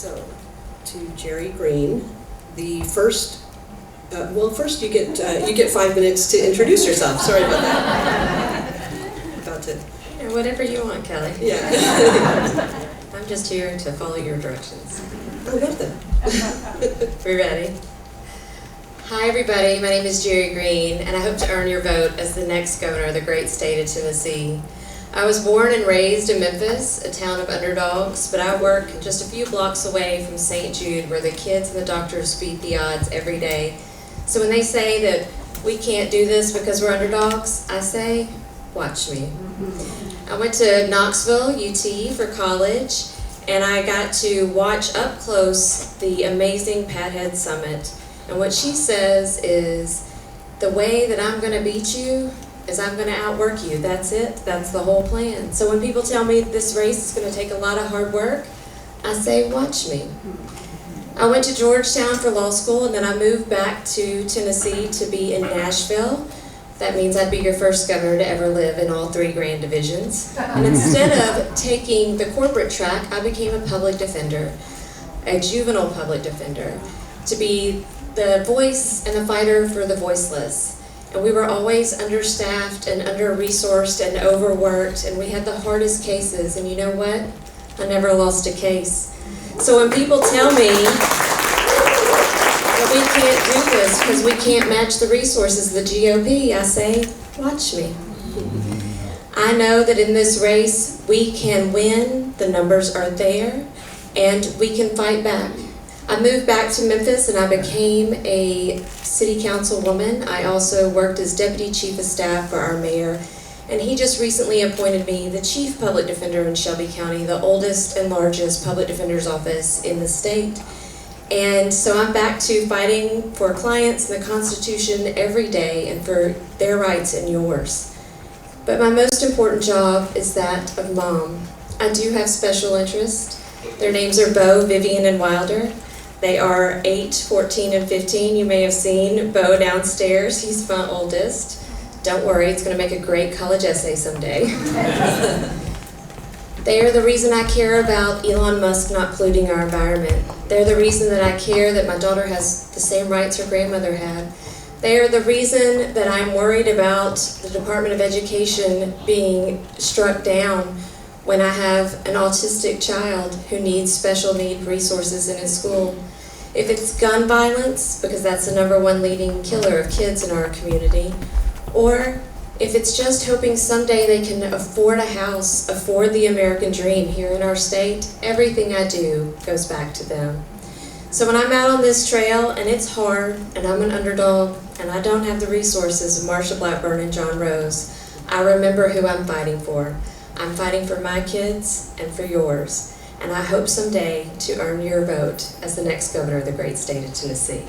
So, to Jerri Green, the first, first you get 5 minutes to introduce yourself. Sorry about that. About to. Whatever you want, Kelly. Yeah. I'm just here to follow your directions. I love that. We ready? Hi everybody, my name is Jerri Green, and I hope to earn your vote as the next governor of the great state of Tennessee. I was born and raised in Memphis, a town of underdogs, but I work just a few blocks away from St. Jude, where the kids and the doctors beat the odds every day. So when they say that we can't do this because we're underdogs, I say, watch me. I went to Knoxville, UT, for college, and I got to watch up close the amazing Pathead Summit. And what she says is, the way that I'm going to beat you is I'm going to outwork you. That's it. That's the whole plan. So when people tell me this race is going to take a lot of hard work, I say, watch me. I went to Georgetown for law school, and then I moved back to Tennessee to be in Nashville. That means I'd be your first governor to ever live in all 3 grand divisions. And instead of taking the corporate track, I became a public defender, a juvenile public defender, to be the voice and the fighter for the voiceless. And we were always understaffed and under-resourced and overworked, and we had the hardest cases. And you know what? I never lost a case. So when people tell me that we can't do this because we can't match the resources of the GOP, I say, watch me. I know that in this race, we can win, the numbers are there, and we can fight back. I moved back to Memphis and I became a city councilwoman. I also worked as deputy chief of staff for our mayor, and he just recently appointed me the chief public defender in Shelby County, the oldest and largest public defender's office in the state. And so I'm back to fighting for clients and the Constitution every day and for their rights and yours. But my most important job is that of mom. I do have special interests. Their names are Bo, Vivian, and Wilder. They are 8, 14, and 15. You may have seen Bo downstairs. He's my oldest. Don't worry, it's going to make a great college essay someday. They are the reason I care about Elon Musk not polluting our environment. They're the reason that I care that my daughter has the same rights her grandmother had. They are the reason that I'm worried about the Department of Education being struck down when I have an autistic child who needs special need resources in his school. If it's gun violence, because that's the #1 leading killer of kids in our community, or if it's just hoping someday they can afford a house, afford the American dream here in our state, everything I do goes back to them. So when I'm out on this trail and it's hard and I'm an underdog and I don't have the resources of Marsha Blackburn and John Rose, I remember who I'm fighting for. I'm fighting for my kids and for yours, and I hope someday to earn your vote as the next governor of the great state of Tennessee.